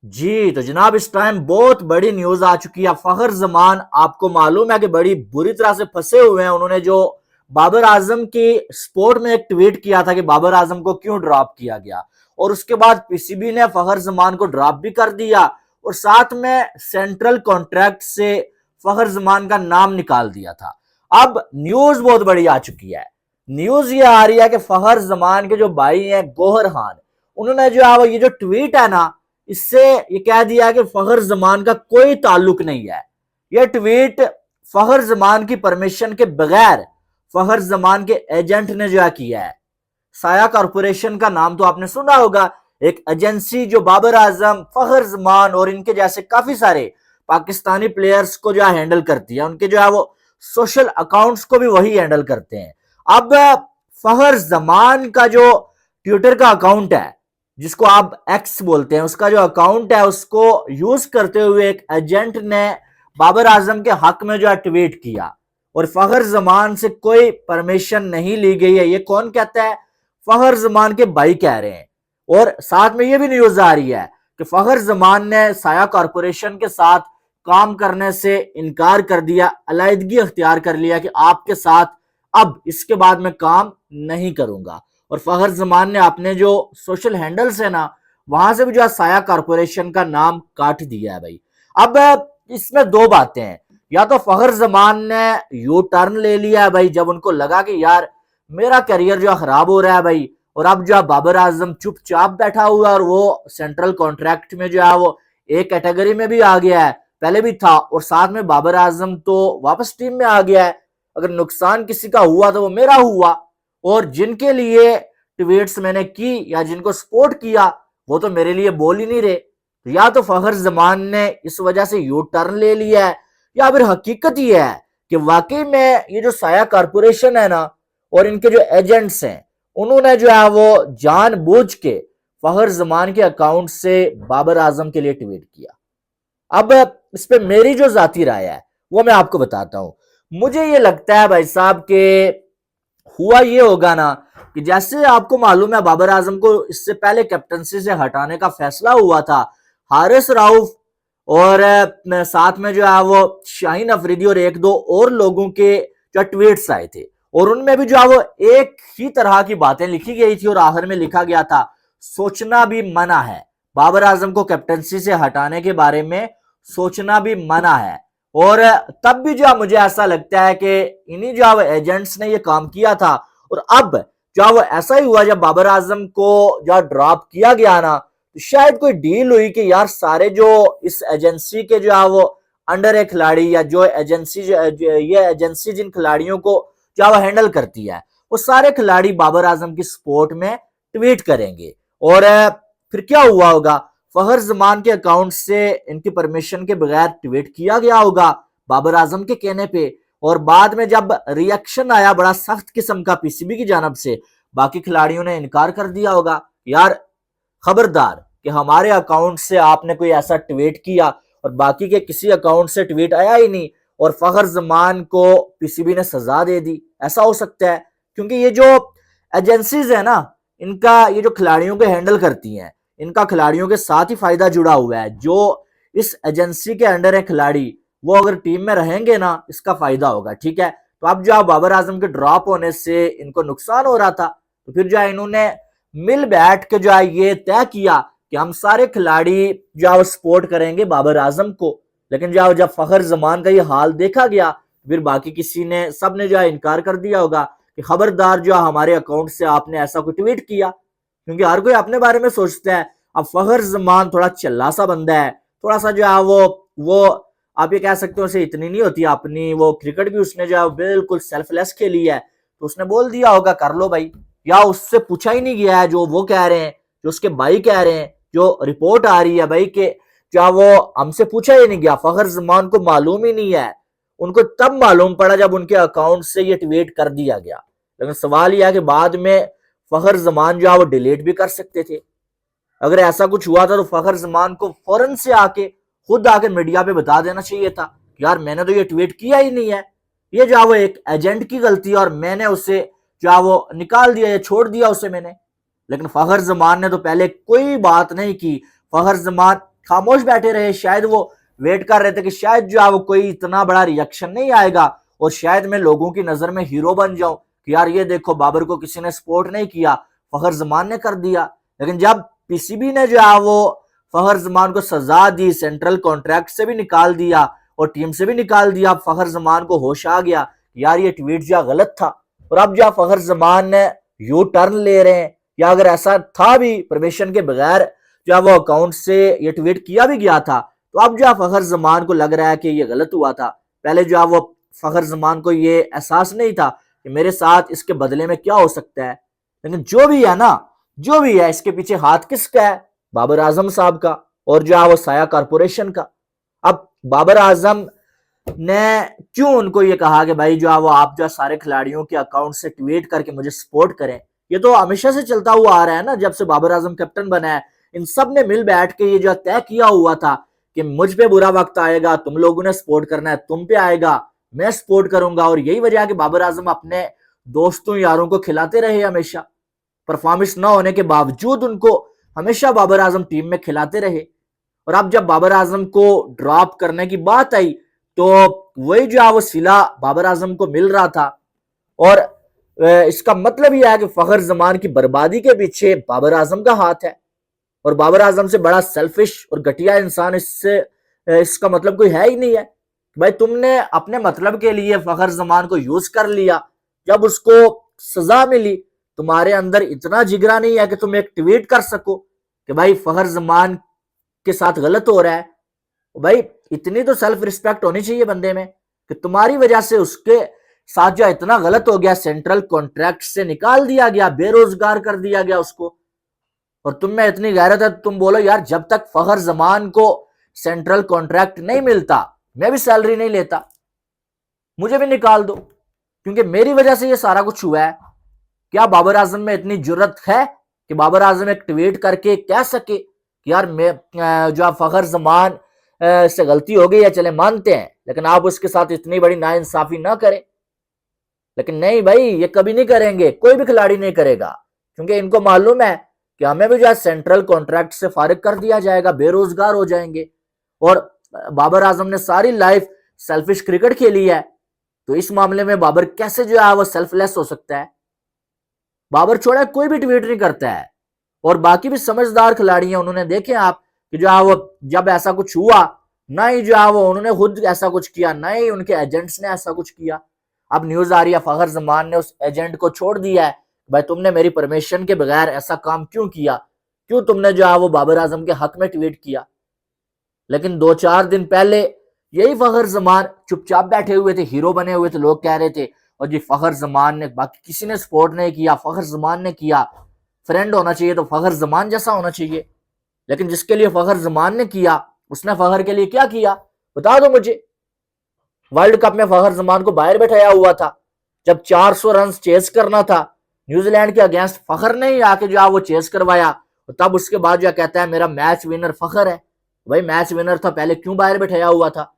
जी तो जनाब, इस टाइम बहुत बड़ी न्यूज आ चुकी है। फखर जमान, आपको मालूम है कि बड़ी बुरी तरह से फंसे हुए हैं। उन्होंने जो बाबर आजम की स्पोर्ट में एक ट्वीट किया था कि बाबर आजम को क्यों ड्रॉप किया गया, और उसके बाद पीसीबी ने फखर जमान को ड्रॉप भी कर दिया और साथ में सेंट्रल कॉन्ट्रैक्ट से फखर जमान का नाम निकाल दिया था। अब न्यूज बहुत बड़ी आ चुकी है। न्यूज ये आ रही है कि फखर जमान के जो भाई हैं गौहर खान, उन्होंने जो है वो ये जो ट्वीट है ना, इससे ये कह दिया कि फखर जमान का कोई ताल्लुक नहीं है। यह ट्वीट फखर जमान की परमिशन के बगैर फखर जमान के एजेंट ने जो है किया है। साया कॉरपोरेशन का नाम तो आपने सुना होगा, एक एजेंसी जो बाबर आजम, फखर जमान और इनके जैसे काफी सारे पाकिस्तानी प्लेयर्स को जो है हैंडल करती है। उनके जो है वो सोशल अकाउंट्स को भी वही हैंडल करते हैं। अब फखर जमान का जो ट्विटर का अकाउंट है, जिसको आप एक्स बोलते हैं, उसका जो अकाउंट है उसको यूज करते हुए एक एजेंट ने बाबर आजम के हक में जो है ट्वीट किया और फखर जमान से कोई परमिशन नहीं ली गई है। ये कौन कहता है? फखर जमान के भाई कह रहे हैं। और साथ में ये भी न्यूज आ रही है कि फखर जमान ने साया कॉरपोरेशन के साथ काम करने से इनकार कर दिया, अलहदगी अख्तियार कर लिया कि आपके साथ अब इसके बाद मैं काम नहीं करूंगा। और फखर जमान ने अपने जो सोशल हैंडल्स है ना, वहां से भी जो है साया कॉरपोरेशन का नाम काट दिया है भाई। अब इसमें दो बातें हैं। या तो फखर जमान ने यू टर्न ले लिया है भाई, जब उनको लगा कि यार मेरा करियर जो खराब हो रहा है भाई, और अब जो बाबर आजम चुपचाप बैठा हुआ है और वो सेंट्रल कॉन्ट्रैक्ट में जो है वो एक कैटेगरी में भी आ गया है, पहले भी था, और साथ में बाबर आजम तो वापस टीम में आ गया है। अगर नुकसान किसी का हुआ तो वो मेरा हुआ, और जिनके लिए ट्वीट्स मैंने की या जिनको सपोर्ट किया वो तो मेरे लिए बोल ही नहीं रहे। तो या तो फखर जमान ने इस वजह से यू टर्न ले लिया है, या फिर हकीकत ही है कि वाकई में ये जो साया कॉरपोरेशन है ना और इनके जो एजेंट्स हैं, उन्होंने जो है वो जानबूझ के फखर जमान के अकाउंट से बाबर आजम के लिए ट्वीट किया। अब इस पे मेरी जो जाती राय है वो मैं आपको बताता हूं। मुझे ये लगता है भाई साहब के हुआ ये होगा ना कि जैसे आपको मालूम है बाबर आजम को इससे पहले कैप्टनसी से हटाने का फैसला हुआ था, हारिस राउफ और साथ में जो है वो शाहीन अफरीदी और एक दो और लोगों के जो ट्वीट्स आए थे, और उनमें भी जो है वो एक ही तरह की बातें लिखी गई थी और आखिर में लिखा गया था सोचना भी मना है। बाबर आजम को कैप्टनसी से हटाने के बारे में सोचना भी मना है। और तब भी जो मुझे ऐसा लगता है कि इन्हीं जो एजेंट्स ने ये काम किया था। और अब जो वो ऐसा ही हुआ, जब बाबर आजम को जो ड्रॉप किया गया ना, तो शायद कोई डील हुई कि यार सारे जो इस एजेंसी के जो है वो अंडर है खिलाड़ी, या जो एजेंसी ये एजेंसी जिन खिलाड़ियों को जो वो हैंडल करती है, वो सारे खिलाड़ी बाबर आजम की सपोर्ट में ट्वीट करेंगे। और फिर क्या हुआ होगा, फखर जमान के अकाउंट से इनकी परमिशन के बगैर ट्वीट किया गया होगा बाबर आजम के कहने पे, और बाद में जब रिएक्शन आया बड़ा सख्त किस्म का पीसीबी की जानब से, बाकी खिलाड़ियों ने इनकार कर दिया होगा, यार खबरदार कि हमारे अकाउंट से आपने कोई ऐसा ट्वीट किया, और बाकी के किसी अकाउंट से ट्वीट आया ही नहीं, और फखर जमान को पीसीबी ने सजा दे दी। ऐसा हो सकता है क्योंकि ये जो एजेंसीज है ना, इनका ये जो खिलाड़ियों को हैंडल करती हैं, इनका खिलाड़ियों के साथ ही फायदा जुड़ा हुआ है। जो इस एजेंसी के अंडर है खिलाड़ी, वो अगर टीम में रहेंगे ना, इसका फायदा होगा। ठीक है, तो अब जो बाबर आजम के ड्रॉप होने से इनको नुकसान हो रहा था, तो फिर जो है इन्होंने मिल बैठ के जो है ये तय किया कि हम सारे खिलाड़ी जो है सपोर्ट करेंगे बाबर आजम को। लेकिन जब फखर जमान का ये हाल देखा गया, फिर बाकी किसी ने, सब ने जो है इनकार कर दिया होगा कि खबरदार जो हमारे अकाउंट से आपने ऐसा कोई ट्वीट किया, क्योंकि हर कोई अपने बारे में सोचता है। अब फखर जमान थोड़ा चिल्ला सा बंदा है, थोड़ा सा जो है वो आप ये कह सकते हो उसे इतनी नहीं होती अपनी, वो क्रिकेट भी उसने जो है बिल्कुल सेल्फलेस खेली है, तो उसने बोल दिया होगा कर लो भाई, या उससे पूछा ही नहीं गया है जो वो कह रहे हैं, जो उसके भाई कह रहे हैं, जो रिपोर्ट आ रही है भाई के क्या वो हमसे पूछा ही नहीं गया। फखर जमान को मालूम ही नहीं है, उनको तब मालूम पड़ा जब उनके अकाउंट से ये ट्वीट कर दिया गया। लेकिन सवाल यह है कि बाद में फखर जमान जो है वो डिलीट भी कर सकते थे। अगर ऐसा कुछ हुआ था तो फखर जमान को फौरन से आके खुद आके मीडिया पे बता देना चाहिए था, यार मैंने तो ये ट्वीट किया ही नहीं है, ये जो है वो एक एजेंट की गलती है और मैंने उसे जो है वो निकाल दिया, ये छोड़ दिया उसे मैंने। लेकिन फखर जमान ने तो पहले कोई बात नहीं की। फखर जमान खामोश बैठे रहे, शायद वो वेट कर रहे थे कि शायद जो है वो कोई इतना बड़ा रिएक्शन नहीं आएगा और शायद मैं लोगों की नजर में हीरो बन जाऊं कि यार ये देखो बाबर को किसी ने सपोर्ट नहीं किया, फखर जमान ने कर दिया। लेकिन जब पीसीबी ने जो है वो फखर जमान को सजा दी, सेंट्रल कॉन्ट्रैक्ट से भी निकाल दिया और टीम से भी निकाल दिया, फखर जमान को होश आ गया यार ये ट्वीट जो गलत था। और अब जो फखर जमान ने यू टर्न ले रहे हैं, या अगर ऐसा था भी परमिशन के बगैर जो वो अकाउंट से ये ट्वीट किया भी गया था, तो अब जो फखर जमान को लग रहा है कि ये गलत हुआ था। पहले जो वो फखर जमान को ये एहसास नहीं था कि मेरे साथ इसके बदले में क्या हो सकता है। लेकिन जो भी है ना, जो भी है, इसके पीछे हाथ किसका है? बाबर आजम साहब का और जो है वो साया कारपोरेशन का। अब बाबर आजम ने क्यों उनको ये कहा कि भाई जो है वो आप जो सारे खिलाड़ियों के अकाउंट से ट्वीट करके मुझे सपोर्ट करें? ये तो हमेशा से चलता हुआ आ रहा है ना, जब से बाबर आजम कैप्टन बना है इन सब ने मिल बैठ के ये जो तय किया हुआ था कि मुझ पे बुरा वक्त आएगा, तुम लोगों ने सपोर्ट करना है, तुम पे आएगा, मैं सपोर्ट करूंगा। और यही वजह है कि बाबर आजम अपने दोस्तों यारों को खिलाते रहे हमेशा, परफॉर्मेंस ना होने के बावजूद उनको हमेशा बाबर आजम टीम में खिलाते रहे। और अब जब बाबर आजम को ड्रॉप करने की बात आई तो वही जो है वो सिला बाबर आजम को मिल रहा था। और इसका मतलब यह है कि फखर जमान की बर्बादी के पीछे बाबर आजम का हाथ है। और बाबर आजम से बड़ा सेल्फिश और घटिया इंसान इसका मतलब कोई है ही नहीं है। भाई तुमने अपने मतलब के लिए फखर जमान को यूज कर लिया, जब उसको सजा मिली तुम्हारे अंदर इतना जिगरा नहीं है कि तुम एक ट्वीट कर सको कि भाई फखर जमान के साथ गलत हो रहा है। भाई इतनी तो सेल्फ रिस्पेक्ट होनी चाहिए बंदे में कि तुम्हारी वजह से उसके साथ जो इतना गलत हो गया, सेंट्रल कॉन्ट्रैक्ट से निकाल दिया गया, बेरोजगार कर दिया गया उसको, और तुम में इतनी गैरत है तुम बोलो यार जब तक फखर जमान को सेंट्रल कॉन्ट्रैक्ट नहीं मिलता मैं भी सैलरी नहीं लेता, मुझे भी निकाल दो क्योंकि मेरी वजह से ये सारा कुछ हुआ है। क्या बाबर आजम में इतनी जुर्रत है कि बाबर आजम एक ट्वीट करके कह सके कि यार मैं जो फखर जमान से गलती हो गई है, चले मानते हैं, लेकिन आप उसके साथ इतनी बड़ी नाइंसाफी ना करें? लेकिन नहीं भाई, ये कभी नहीं करेंगे, कोई भी खिलाड़ी नहीं करेगा, क्योंकि इनको मालूम है कि हमें भी जो है सेंट्रल कॉन्ट्रैक्ट से फारिग कर दिया जाएगा, बेरोजगार हो जाएंगे। और बाबर आजम ने सारी लाइफ सेल्फिश क्रिकेट खेली है, तो इस मामले में बाबर कैसे जो है वो सेल्फलेस हो सकता है? बाबर छोड़ा कोई भी ट्वीट नहीं करता है। और बाकी भी समझदार खिलाड़ी हैं, उन्होंने देखे आप कि जो है वो जब ऐसा कुछ हुआ ना ही जो है वो उन्होंने खुद ऐसा कुछ किया, ना ही उनके एजेंट्स ने ऐसा कुछ किया। अब न्यूज आ रही है फखर जमान ने उस एजेंट को छोड़ दिया है, भाई तुमने मेरी परमिशन के बगैर ऐसा काम क्यों किया, क्यों तुमने जो है वो बाबर आजम के हक में ट्वीट किया? लेकिन 2-4 दिन पहले यही फखर जमान चुपचाप बैठे हुए थे, हीरो बने हुए थे, लोग कह रहे थे और जी फखर जमान ने, बाकी किसी ने सपोर्ट नहीं किया, फखर जमान ने किया। फ्रेंड होना चाहिए तो फखर जमान जैसा होना चाहिए। लेकिन जिसके लिए फखर जमान ने किया उसने फखर के लिए क्या किया बता दो मुझे। वर्ल्ड कप में फखर जमान को बाहर बैठाया हुआ था, जब 400 रन चेस करना था न्यूजीलैंड के अगेंस्ट, फखर ने ही आके जो वो चेस करवाया। तब उसके बाद जो कहता है मेरा मैच विनर फखर है। भाई मैच विनर था, पहले क्यों बाहर बैठाया हुआ था?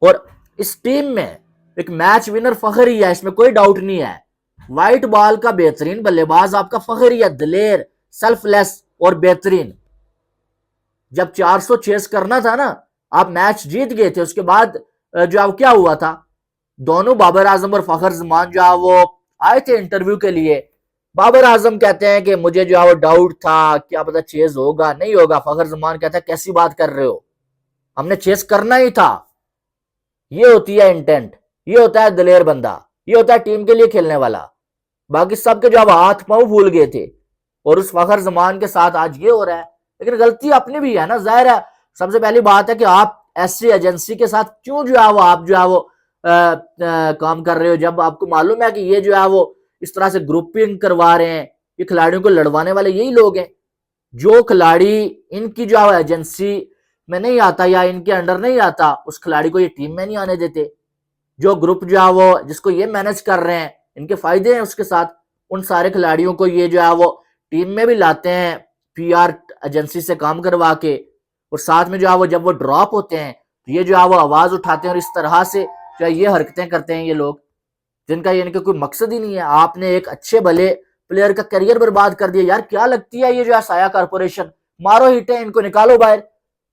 और इस टीम में एक मैच विनर फखर ही है, इसमें कोई डाउट नहीं है। व्हाइट बॉल का बेहतरीन बल्लेबाज आपका फखर ही है, दिलेर, सेल्फलेस और बेहतरीन। जब 400 चेस करना था ना, आप मैच जीत गए थे, उसके बाद जो क्या हुआ था, दोनों बाबर आजम और फखर जमान जो वो आए थे इंटरव्यू के लिए। बाबर आजम कहते हैं कि मुझे जो है वो डाउट था, क्या पता चेस होगा नहीं होगा। फखर जमान कहता है कैसी बात कर रहे हो, हमने चेस करना ही था। ये होती है इंटेंट, ये होता है दिलेर बंदा, ये होता है टीम के लिए खेलने वाला। बाकी सबके जो हाथ पांव भूल गए थे और उस फखर जमान के साथ आज ये हो रहा है। लेकिन गलती अपनी भी है ना, जाहिर है। सबसे पहली बात है कि आप ऐसी एजेंसी के साथ क्यों जो है वो आप जो है वो काम कर रहे हो, जब आपको मालूम है कि ये जो है वो इस तरह से ग्रुपिंग करवा रहे हैं, ये खिलाड़ियों को लड़वाने वाले यही लोग हैं। जो खिलाड़ी इनकी जो है एजेंसी में नहीं आता या इनके अंडर नहीं आता, उस खिलाड़ी को ये टीम में नहीं आने देते। जो ग्रुप जो है वो जिसको ये मैनेज कर रहे हैं, इनके फायदे हैं उसके साथ, उन सारे खिलाड़ियों को ये जो है वो टीम में भी लाते हैं पीआर एजेंसी से काम करवा के। और साथ में जो है वो जब वो ड्रॉप होते हैं तो ये जो है वो आवाज उठाते हैं और इस तरह से जो है ये हरकतें करते हैं ये लोग, जिनका ये इनका कोई मकसद ही नहीं है। आपने एक अच्छे भले प्लेयर का करियर बर्बाद कर दिया यार। क्या लगती है ये जो है साया कारपोरेशन मारो हिटें, इनको निकालो बाहर।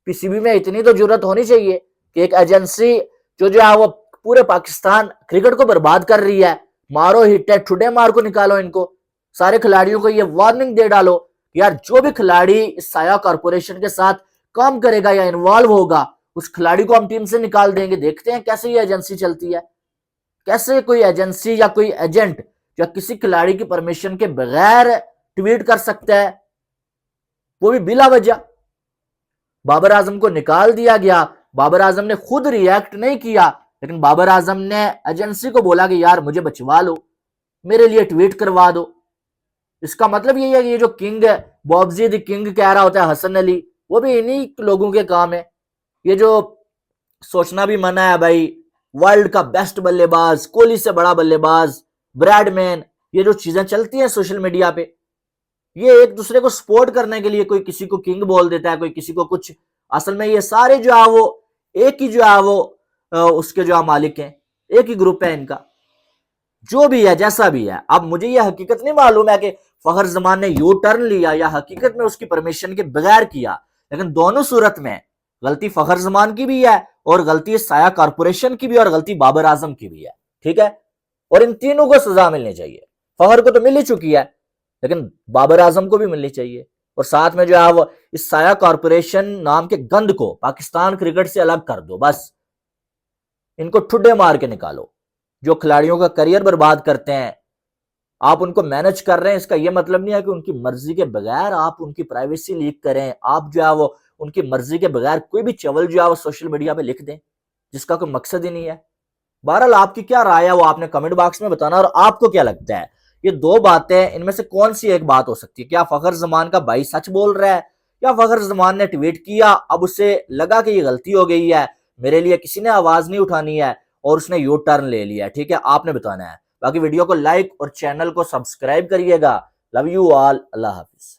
पीसीबी में इतनी तो जरूरत होनी चाहिए कि एक एजेंसी जो है वो पूरे पाकिस्तान क्रिकेट को बर्बाद कर रही है, मारो हिटें, ठुडे मार को निकालो इनको। सारे खिलाड़ियों को ये वार्निंग दे डालो कि यार जो भी खिलाड़ी इस साया कॉरपोरेशन के साथ काम करेगा या इन्वॉल्व होगा, उस खिलाड़ी को हम टीम से निकाल देंगे। देखते हैं कैसे ये एजेंसी चलती है, कैसे कोई एजेंसी या कोई एजेंट या किसी खिलाड़ी की परमिशन के बगैर ट्वीट कर सकता है, वो भी बिला वजह। बाबर आजम को निकाल दिया गया, बाबर आजम ने खुद रिएक्ट नहीं किया, लेकिन बाबर आजम ने एजेंसी को बोला कि यार मुझे बचवा लो, मेरे लिए ट्वीट करवा दो। इसका मतलब यही है कि ये जो किंग है, बॉब्जी द किंग कह रहा होता है हसन अली, वो भी इन्हीं लोगों के काम है। ये जो सोचना भी मना है भाई, वर्ल्ड का बेस्ट बल्लेबाज, कोहली से बड़ा बल्लेबाज, ब्रैडमैन, ये जो चीजें चलती हैं सोशल मीडिया पे, ये एक दूसरे को सपोर्ट करने के लिए कोई किसी को किंग बोल देता है, कोई किसी को कुछ। असल में ये सारे जो है वो एक ही जो है वो उसके जो है मालिक हैं, एक ही ग्रुप है इनका। जो भी है जैसा भी है, अब मुझे यह हकीकत नहीं मालूम है कि फखर जमान ने यू टर्न लिया या हकीकत में उसकी परमिशन के बगैर किया, लेकिन दोनों सूरत में गलती फखर जमान की भी है और गलती साया कॉरपोरेशन की भी और गलती बाबर आजम की भी है। ठीक है, और इन तीनों को सजा मिलनी चाहिए। फखर को तो मिल ही चुकी है, लेकिन बाबर आजम को भी मिलनी चाहिए। और साथ में जो है वो इस साया कॉरपोरेशन नाम के गंद को पाकिस्तान क्रिकेट से अलग कर दो। बस इनको ठुड्डे मार के निकालो। जो खिलाड़ियों का करियर बर्बाद करते हैं, आप उनको मैनेज कर रहे हैं, इसका यह मतलब नहीं है कि उनकी मर्जी के बगैर आप उनकी प्राइवेसी लीक करें। आप जो है वो उनकी मर्जी के बगैर कोई भी चवल जो है वो सोशल मीडिया पे लिख दें, जिसका कोई मकसद ही नहीं है। बहरहाल आपकी क्या राय है वो आपने कमेंट बॉक्स में बताना, और आपको क्या लगता है ये दो बातें, इनमें से कौन सी एक बात हो सकती है? क्या फखर जमान का भाई सच बोल रहा है, या फखर जमान ने ट्वीट किया, अब उसे लगा कि ये गलती हो गई है, मेरे लिए किसी ने आवाज नहीं उठानी है, और उसने यू टर्न ले लिया? ठीक है, आपने बताना है। बाकी वीडियो को लाइक और चैनल को सब्सक्राइब करिएगा। Love you all, Allah Hafiz.